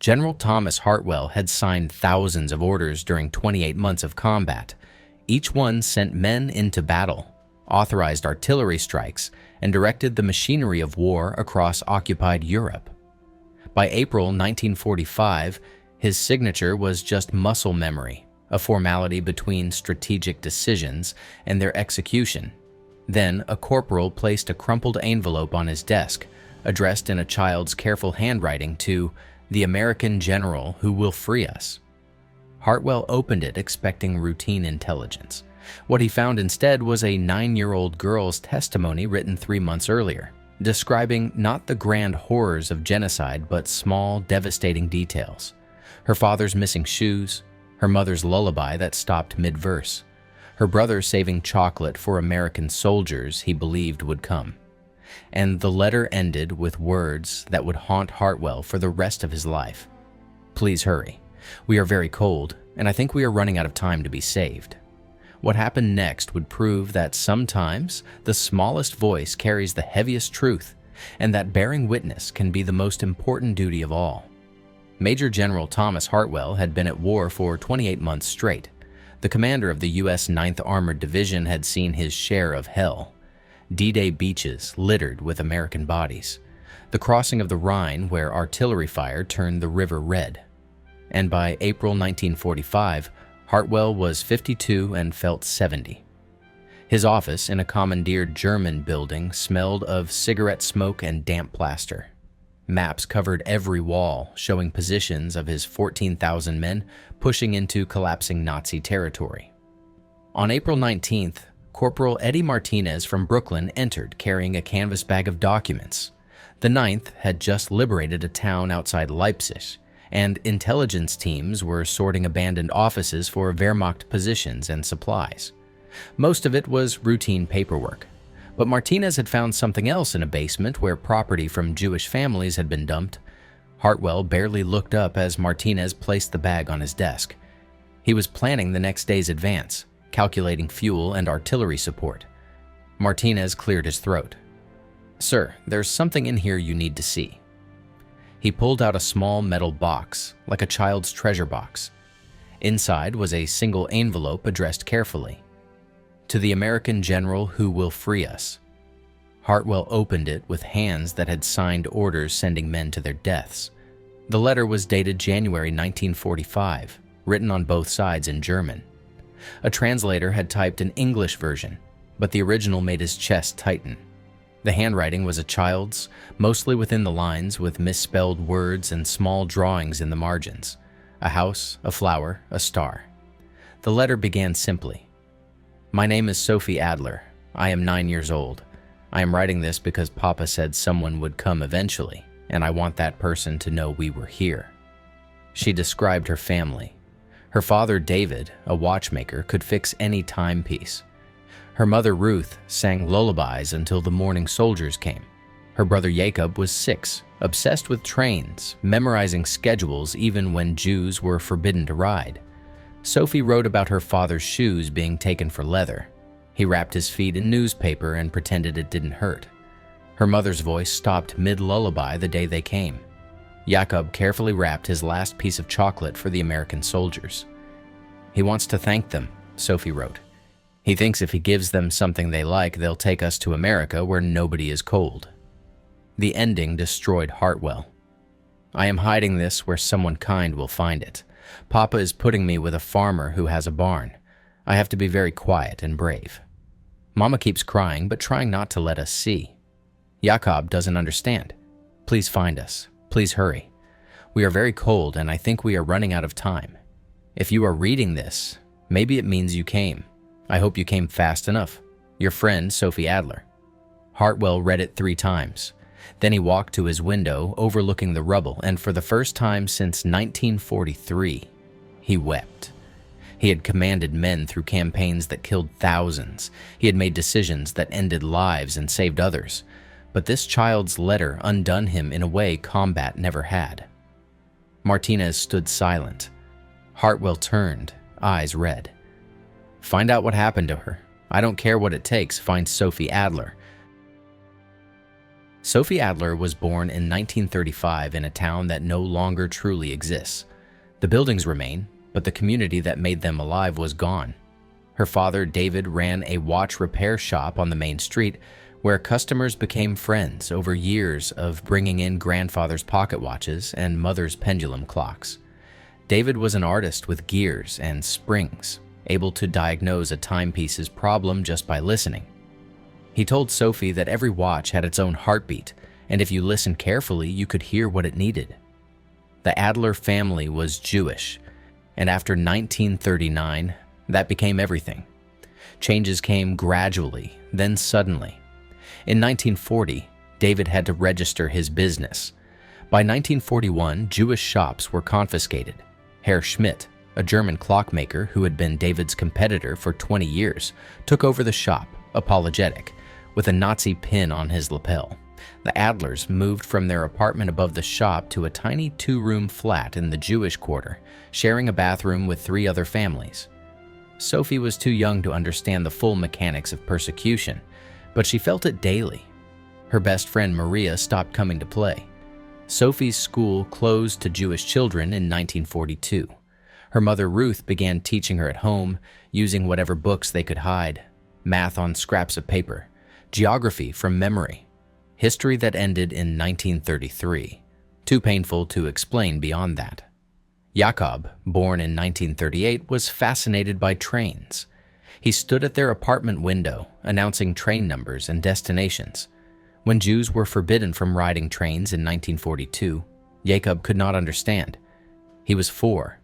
General Thomas Hartwell had signed thousands of orders during 28 months of combat. Each one sent men into battle, authorized artillery strikes, and directed the machinery of war across occupied Europe. By April 1945, his signature was just muscle memory, a formality between strategic decisions and their execution. Then, a corporal placed a crumpled envelope on his desk, addressed in a child's careful handwriting to "The American General Who Will Free Us." Hartwell opened it expecting routine intelligence. What he found instead was a 9-year-old girl's testimony written 3 months earlier, describing not the grand horrors of genocide but small, devastating details. Her father's missing shoes, her mother's lullaby that stopped mid-verse, her brother saving chocolate for American soldiers he believed would come. And the letter ended with words that would haunt Hartwell for the rest of his life. "Please hurry. We are very cold, and I think we are running out of time to be saved." What happened next would prove that sometimes the smallest voice carries the heaviest truth, and that bearing witness can be the most important duty of all. Major General Thomas Hartwell had been at war for 28 months straight. The commander of the U.S. 9th Armored Division had seen his share of hell. D-Day beaches littered with American bodies. The crossing of the Rhine where artillery fire turned the river red. And by April 1945, Hartwell was 52 and felt 70. His office in a commandeered German building smelled of cigarette smoke and damp plaster. Maps covered every wall, showing positions of his 14,000 men pushing into collapsing Nazi territory. On April 19th, Corporal Eddie Martinez from Brooklyn entered carrying a canvas bag of documents. The 9th had just liberated a town outside Leipzig, and intelligence teams were sorting abandoned offices for Wehrmacht positions and supplies. Most of it was routine paperwork. But Martinez had found something else in a basement where property from Jewish families had been dumped. Hartwell barely looked up as Martinez placed the bag on his desk. He was planning the next day's advance, calculating fuel and artillery support. Martinez cleared his throat. "Sir, there's something in here you need to see." He pulled out a small metal box, like a child's treasure box. Inside was a single envelope addressed carefully. "To the American General Who Will Free Us." Hartwell opened it with hands that had signed orders sending men to their deaths. The letter was dated January 1945, written on both sides in German. A translator had typed an English version, but the original made his chest tighten. The handwriting was a child's, mostly within the lines with misspelled words and small drawings in the margins. A house, a flower, a star. The letter began simply. "My name is Sophie Adler. I am 9 years old. I am writing this because Papa said someone would come eventually, and I want that person to know we were here." She described her family. Her father, David, a watchmaker, could fix any timepiece. Her mother, Ruth, sang lullabies until the morning soldiers came. Her brother Jacob was 6, obsessed with trains, memorizing schedules even when Jews were forbidden to ride. Sophie wrote about her father's shoes being taken for leather. He wrapped his feet in newspaper and pretended it didn't hurt. Her mother's voice stopped mid-lullaby the day they came. Jacob carefully wrapped his last piece of chocolate for the American soldiers. "He wants to thank them," Sophie wrote. "He thinks if he gives them something they like, they'll take us to America where nobody is cold." The ending destroyed Hartwell. "I am hiding this where someone kind will find it. Papa is putting me with a farmer who has a barn. I have to be very quiet and brave. Mama keeps crying, but trying not to let us see. Jakob doesn't understand. Please find us. Please hurry. We are very cold, and I think we are running out of time. If you are reading this, maybe it means you came. I hope you came fast enough. Your friend, Sophie Adler." Hartwell read it 3 times. Then he walked to his window overlooking the rubble, and for the first time since 1943, he wept. He had commanded men through campaigns that killed thousands. He had made decisions that ended lives and saved others. But this child's letter undone him in a way combat never had. Martinez stood silent. Hartwell turned, eyes red. "Find out what happened to her. I don't care what it takes. Find Sophie Adler." Sophie Adler was born in 1935 in a town that no longer truly exists. The buildings remain, but the community that made them alive was gone. Her father, David, ran a watch repair shop on the main street where customers became friends over years of bringing in grandfather's pocket watches and mother's pendulum clocks. David was an artist with gears and springs, able to diagnose a timepiece's problem just by listening. He told Sophie that every watch had its own heartbeat, and if you listened carefully, you could hear what it needed. The Adler family was Jewish, and after 1939, that became everything. Changes came gradually, then suddenly. In 1940, David had to register his business. By 1941, Jewish shops were confiscated. Herr Schmidt, a German clockmaker who had been David's competitor for 20 years, took over the shop, apologetic, with a Nazi pin on his lapel. The Adlers moved from their apartment above the shop to a tiny two-room flat in the Jewish quarter, sharing a bathroom with 3 other families. Sophie was too young to understand the full mechanics of persecution, but she felt it daily. Her best friend Maria stopped coming to play. Sophie's school closed to Jewish children in 1942. Her mother Ruth began teaching her at home, using whatever books they could hide, math on scraps of paper, geography from memory, history that ended in 1933, too painful to explain beyond that. Jakob, born in 1938, was fascinated by trains. He stood at their apartment window, announcing train numbers and destinations. When Jews were forbidden from riding trains in 1942, Jakob could not understand. He was 4.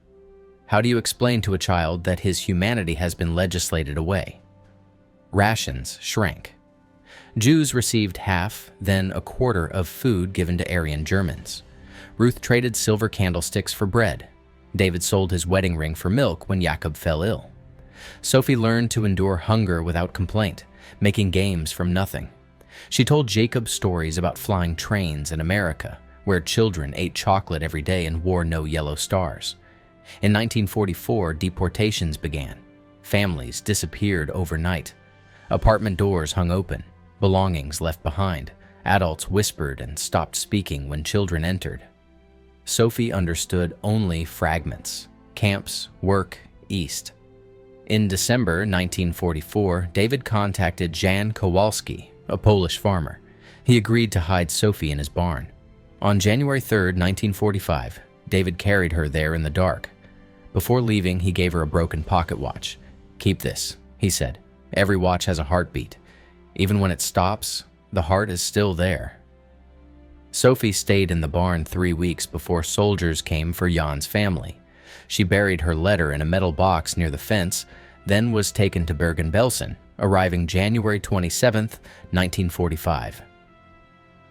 How do you explain to a child that his humanity has been legislated away? Rations shrank. Jews received half, then a quarter of food given to Aryan Germans. Ruth traded silver candlesticks for bread. David sold his wedding ring for milk when Jakob fell ill. Sophie learned to endure hunger without complaint, making games from nothing. She told Jacob stories about flying trains in America, where children ate chocolate every day and wore no yellow stars. In 1944, deportations began. Families disappeared overnight. Apartment doors hung open, belongings left behind. Adults whispered and stopped speaking when children entered. Sophie understood only fragments: camps, work, East. In December 1944, David contacted Jan Kowalski, a Polish farmer. He agreed to hide Sophie in his barn. On January 3, 1945, David carried her there in the dark. Before leaving, he gave her a broken pocket watch. "Keep this," he said. "Every watch has a heartbeat. Even when it stops, the heart is still there." Sophie stayed in the barn 3 weeks before soldiers came for Jan's family. She buried her letter in a metal box near the fence, then was taken to Bergen-Belsen, arriving January 27, 1945.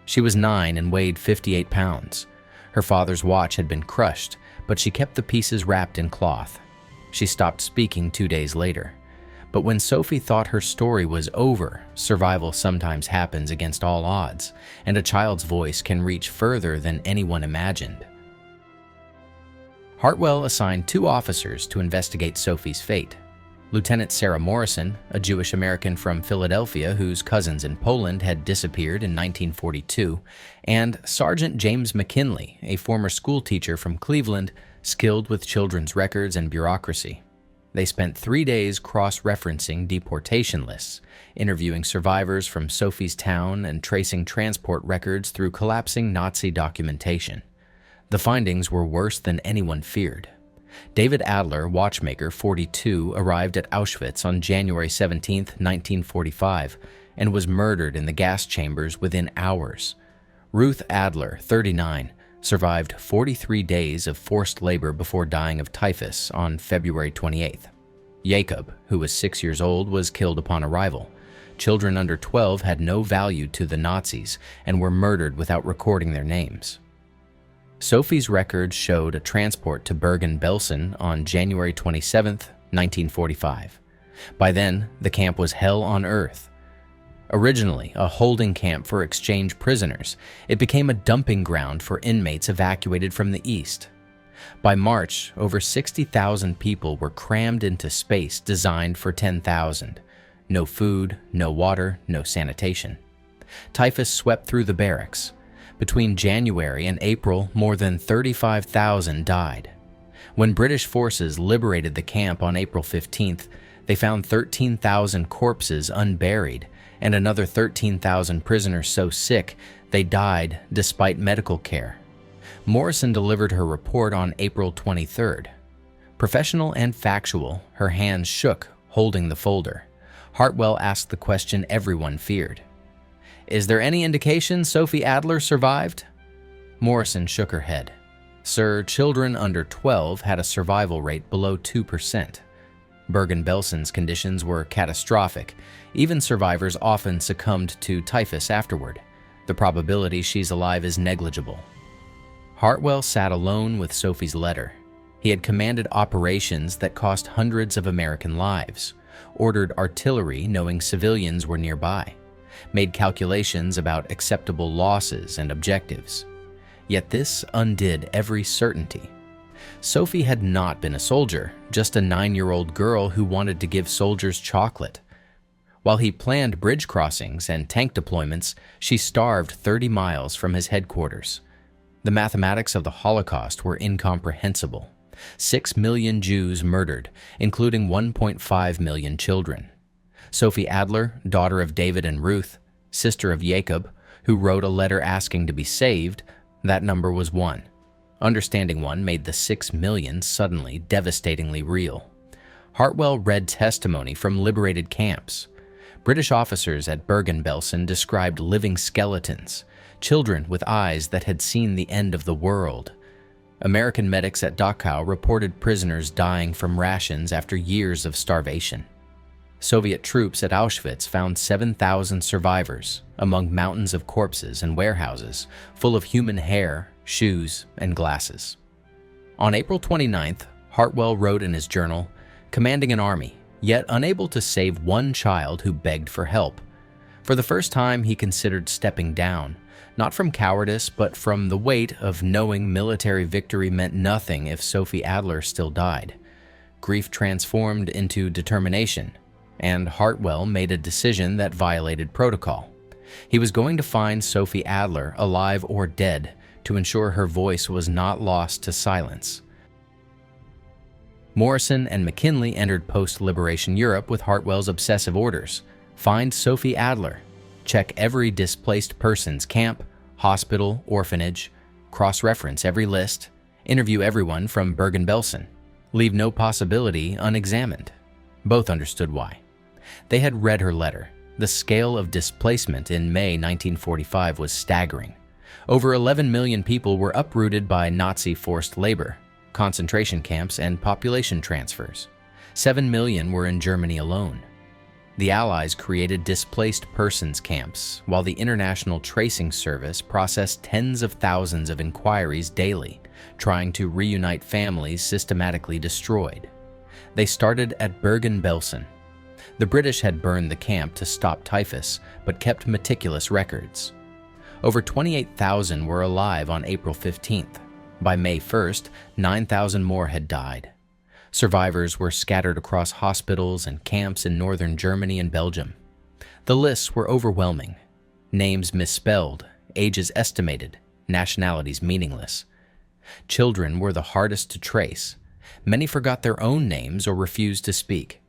She was 9 and weighed 58 pounds. Her father's watch had been crushed, but she kept the pieces wrapped in cloth. She stopped speaking 2 days later. But when Sophie thought her story was over, survival sometimes happens against all odds, and a child's voice can reach further than anyone imagined. Hartwell assigned 2 officers to investigate Sophie's fate. Lieutenant Sarah Morrison, a Jewish American from Philadelphia whose cousins in Poland had disappeared in 1942, and Sergeant James McKinley, a former school teacher from Cleveland, skilled with children's records and bureaucracy. They spent 3 days cross-referencing deportation lists, interviewing survivors from Sophie's town and tracing transport records through collapsing Nazi documentation. The findings were worse than anyone feared. David Adler, watchmaker, 42, arrived at Auschwitz on January 17, 1945, and was murdered in the gas chambers within hours. Ruth Adler, 39, survived 43 days of forced labor before dying of typhus on February 28th. Jacob, who was 6 years old, was killed upon arrival. Children under 12 had no value to the Nazis and were murdered without recording their names. Sophie's records showed a transport to Bergen-Belsen on January 27, 1945. By then, the camp was hell on earth. Originally a holding camp for exchange prisoners, it became a dumping ground for inmates evacuated from the East. By March, over 60,000 people were crammed into space designed for 10,000. No food, no water, no sanitation. Typhus swept through the barracks. Between January and April, more than 35,000 died. When British forces liberated the camp on April 15th, they found 13,000 corpses unburied and another 13,000 prisoners so sick they died despite medical care. Morrison delivered her report on April 23rd. Professional and factual, her hands shook holding the folder. Hartwell asked the question everyone feared. "Is there any indication Sophie Adler survived?" Morrison shook her head. "Sir, children under 12 had a survival rate below 2%. Bergen-Belson's conditions were catastrophic. Even survivors often succumbed to typhus afterward. The probability she's alive is negligible." Hartwell sat alone with Sophie's letter. He had commanded operations that cost hundreds of American lives, ordered artillery knowing civilians were nearby, made calculations about acceptable losses and objectives. Yet this undid every certainty. Sophie had not been a soldier, just a 9-year-old girl who wanted to give soldiers chocolate. While he planned bridge crossings and tank deployments, she starved 30 miles from his headquarters. The mathematics of the Holocaust were incomprehensible. 6 million Jews murdered, including 1.5 million children. Sophie Adler, daughter of David and Ruth, sister of Jacob, who wrote a letter asking to be saved, that number was 1. Understanding 1 made the 6 million suddenly devastatingly real. Hartwell read testimony from liberated camps. British officers at Bergen-Belsen described living skeletons, children with eyes that had seen the end of the world. American medics at Dachau reported prisoners dying from rations after years of starvation. Soviet troops at Auschwitz found 7,000 survivors among mountains of corpses and warehouses full of human hair, shoes, and glasses. On April 29th, Hartwell wrote in his journal, "Commanding an army, yet unable to save one child who begged for help." For the first time, he considered stepping down, not from cowardice, but from the weight of knowing military victory meant nothing if Sophie Adler still died. Grief transformed into determination, and Hartwell made a decision that violated protocol. He was going to find Sophie Adler, alive or dead, to ensure her voice was not lost to silence. Morrison and McKinley entered post-liberation Europe with Hartwell's obsessive orders. Find Sophie Adler. Check every displaced person's camp, hospital, orphanage. Cross-reference every list. Interview everyone from Bergen-Belsen. Leave no possibility unexamined. Both understood why. They had read her letter. The scale of displacement in May 1945 was staggering. Over 11 million people were uprooted by Nazi forced labor, concentration camps, and population transfers. 7 million were in Germany alone. The Allies created displaced persons camps, while the International Tracing Service processed tens of thousands of inquiries daily, trying to reunite families systematically destroyed. They started at Bergen-Belsen. The British had burned the camp to stop typhus, but kept meticulous records. Over 28,000 were alive on April 15th. By May 1st, 9,000 more had died. Survivors were scattered across hospitals and camps in northern Germany and Belgium. The lists were overwhelming. Names misspelled, ages estimated, nationalities meaningless. Children were the hardest to trace. Many forgot their own names or refused to speak.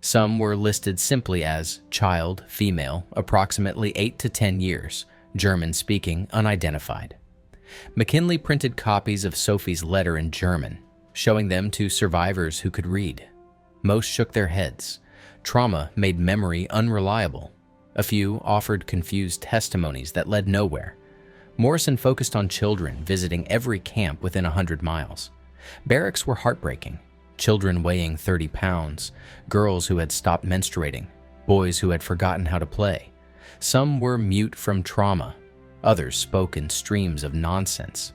Some were listed simply as child, female, approximately 8 to 10 years, German-speaking, unidentified. McKinley printed copies of Sophie's letter in German, showing them to survivors who could read. Most shook their heads. Trauma made memory unreliable. A few offered confused testimonies that led nowhere. Morrison focused on children visiting every camp within 100 miles. Barracks were heartbreaking. Children weighing 30 pounds, girls who had stopped menstruating, boys who had forgotten how to play. Some were mute from trauma. Others spoke in streams of nonsense.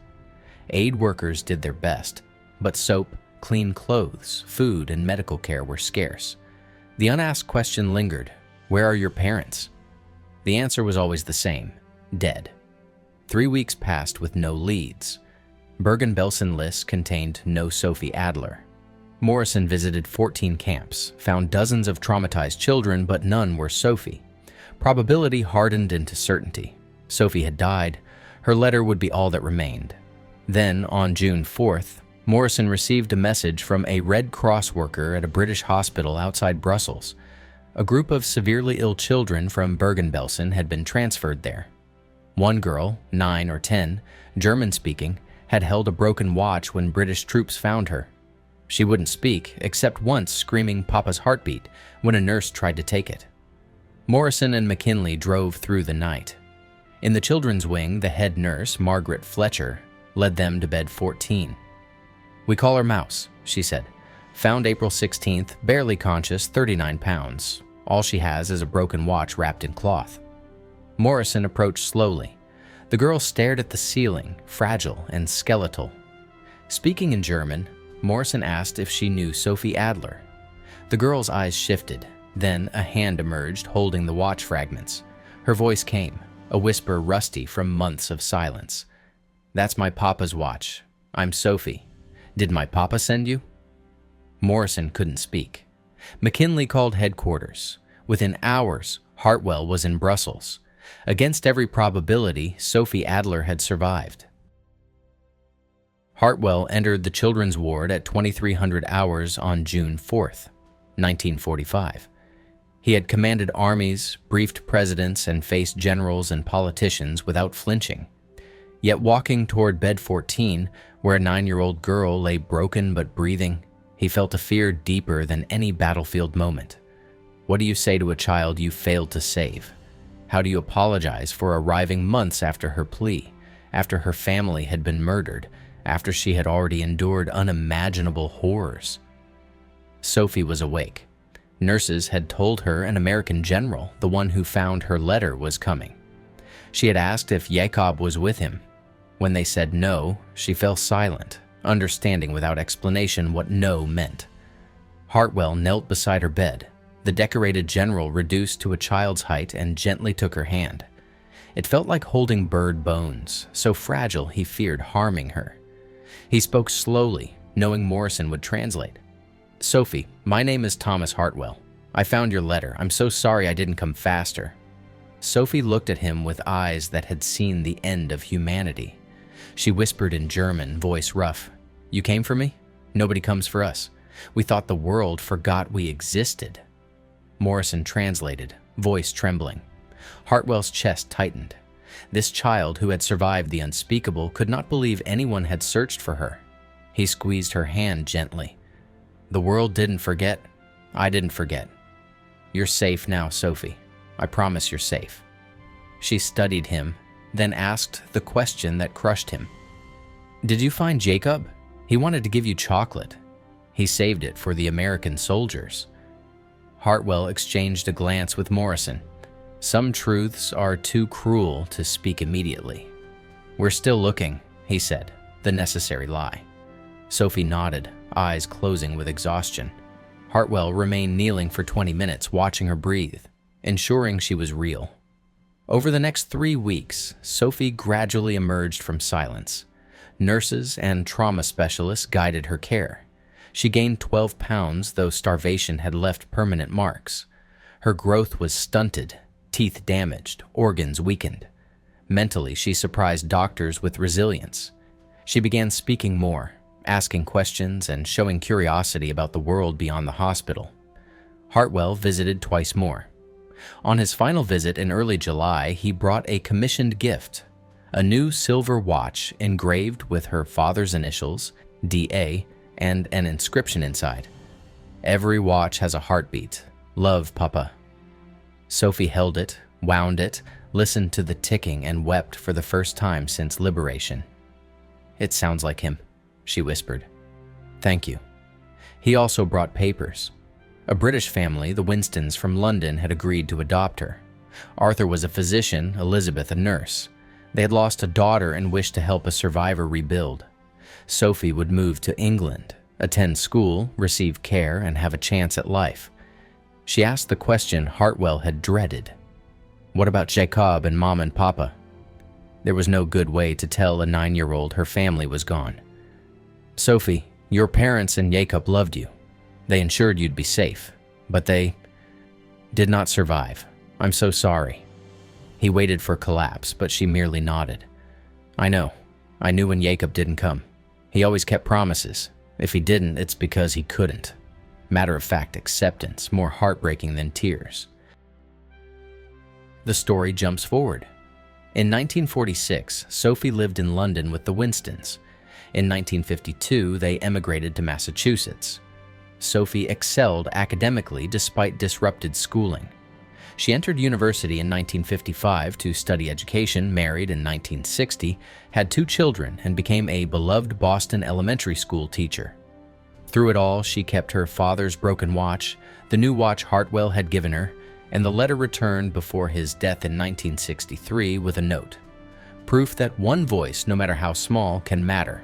Aid workers did their best, but soap, clean clothes, food, and medical care were scarce. The unasked question lingered, "Where are your parents?" The answer was always the same, dead. 3 weeks passed with no leads. Bergen-Belsen lists contained no Sophie Adler. Morrison visited 14 camps, found dozens of traumatized children, but none were Sophie. Probability hardened into certainty. Sophie had died. Her letter would be all that remained. Then, on June 4th, Morrison received a message from a Red Cross worker at a British hospital outside Brussels. A group of severely ill children from Bergen-Belsen had been transferred there. One girl, 9 or 10, German-speaking, had held a broken watch when British troops found her. She wouldn't speak, except once screaming Papa's heartbeat when a nurse tried to take it. Morrison and McKinley drove through the night. In the children's wing, the head nurse, Margaret Fletcher, led them to bed 14. "We call her Mouse," she said. "Found April 16th, barely conscious, 39 pounds. All she has is a broken watch wrapped in cloth." Morrison approached slowly. The girl stared at the ceiling, fragile and skeletal. Speaking in German, Morrison asked if she knew Sophie Adler. The girl's eyes shifted. Then a hand emerged holding the watch fragments. Her voice came, a whisper rusty from months of silence. "That's my papa's watch. I'm Sophie. Did my papa send you?" Morrison couldn't speak. McKinley called headquarters. Within hours, Hartwell was in Brussels. Against every probability, Sophie Adler had survived. Hartwell entered the children's ward at 2300 hours on June 4th, 1945. He had commanded armies, briefed presidents, and faced generals and politicians without flinching. Yet walking toward bed 14, where a 9-year-old girl lay broken but breathing, he felt a fear deeper than any battlefield moment. What do you say to a child you failed to save? How do you apologize for arriving months after her plea, after her family had been murdered, after she had already endured unimaginable horrors? Sophie was awake. Nurses had told her an American general, the one who found her letter, was coming. She had asked if Jacob was with him. When they said no, she fell silent, understanding without explanation what no meant. Hartwell knelt beside her bed. The decorated general reduced to a child's height and gently took her hand. It felt like holding bird bones, so fragile he feared harming her. He spoke slowly, knowing Morrison would translate. "Sophie, my name is Thomas Hartwell. I found your letter. I'm so sorry I didn't come faster." Sophie looked at him with eyes that had seen the end of humanity. She whispered in German, voice rough, "You came for me? Nobody comes for us. We thought the world forgot we existed." Morrison translated, voice trembling. Hartwell's chest tightened. This child who had survived the unspeakable could not believe anyone had searched for her. He squeezed her hand gently. "The world didn't forget. I didn't forget. You're safe now, Sophie. I promise you're safe." She studied him, then asked the question that crushed him. "Did you find Jacob? He wanted to give you chocolate. He saved it for the American soldiers." Hartwell exchanged a glance with Morrison. Some truths are too cruel to speak immediately. "We're still looking," he said, the necessary lie. Sophie nodded, eyes closing with exhaustion. Hartwell remained kneeling for 20 minutes, watching her breathe, ensuring she was real. Over the next 3 weeks, Sophie gradually emerged from silence. Nurses and trauma specialists guided her care. She gained 12 pounds, though starvation had left permanent marks. Her growth was stunted, teeth damaged, organs weakened. Mentally, she surprised doctors with resilience. She began speaking more, asking questions and showing curiosity about the world beyond the hospital. Hartwell visited twice more. On his final visit in early July, he brought a commissioned gift, a new silver watch engraved with her father's initials, D.A., and an inscription inside. "Every watch has a heartbeat. Love, Papa." Sophie held it, wound it, listened to the ticking, and wept for the first time since liberation. "It sounds like him," she whispered. "Thank you." He also brought papers. A British family, the Winstons from London, had agreed to adopt her. Arthur was a physician, Elizabeth a nurse. They had lost a daughter and wished to help a survivor rebuild. Sophie would move to England, attend school, receive care, and have a chance at life. She asked the question Hartwell had dreaded. What about Jacob and Mom and Papa? There was no good way to tell a 9-year-old her family was gone. "Sophie, your parents and Jacob loved you. They ensured you'd be safe, but they did not survive. I'm so sorry." He waited for collapse, but she merely nodded. "I know. I knew when Jacob didn't come. He always kept promises. If he didn't, it's because he couldn't." Matter-of-fact acceptance, more heartbreaking than tears. The story jumps forward. In 1946, Sophie lived in London with the Winstons. In 1952, they emigrated to Massachusetts. Sophie excelled academically despite disrupted schooling. She entered university in 1955 to study education, married in 1960, had 2 children, and became a beloved Boston elementary school teacher. Through it all, she kept her father's broken watch, the new watch Hartwell had given her, and the letter returned before his death in 1963 with a note. Proof that one voice, no matter how small, can matter.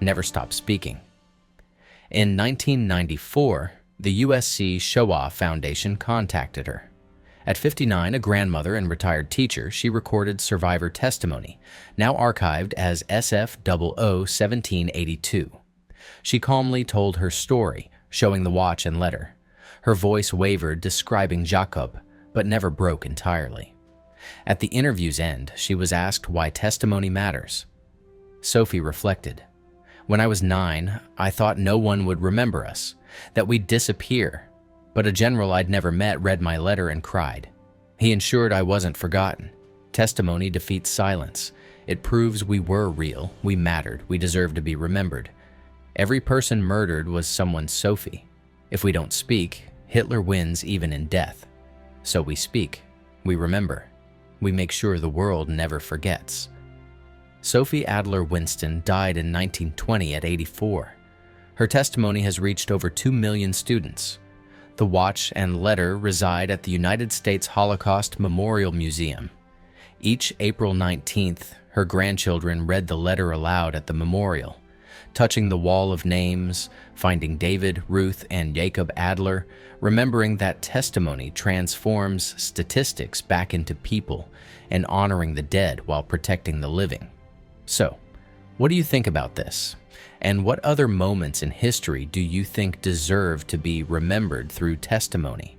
Never stop speaking. In 1994, the USC Shoah Foundation contacted her. At 59, a grandmother and retired teacher, she recorded survivor testimony, now archived as SF001782. She calmly told her story, showing the watch and letter. Her voice wavered, describing Jacob, but never broke entirely. At the interview's end, she was asked why testimony matters. Sophie reflected. "When I was 9, I thought no one would remember us, that we'd disappear. But a general I'd never met read my letter and cried. He ensured I wasn't forgotten. Testimony defeats silence. It proves we were real, we mattered, we deserved to be remembered. Every person murdered was someone's Sophie. If we don't speak, Hitler wins even in death. So we speak, we remember, we make sure the world never forgets." Sophie Adler Winston died in 1920 at 84. Her testimony has reached over 2 million students. The watch and letter reside at the United States Holocaust Memorial Museum. Each April 19th, her grandchildren read the letter aloud at the memorial, touching the wall of names, finding David, Ruth, and Jacob Adler, remembering that testimony transforms statistics back into people and honoring the dead while protecting the living. So, what do you think about this? And what other moments in history do you think deserve to be remembered through testimony?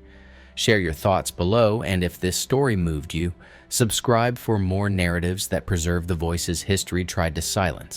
Share your thoughts below, and if this story moved you, subscribe for more narratives that preserve the voices history tried to silence.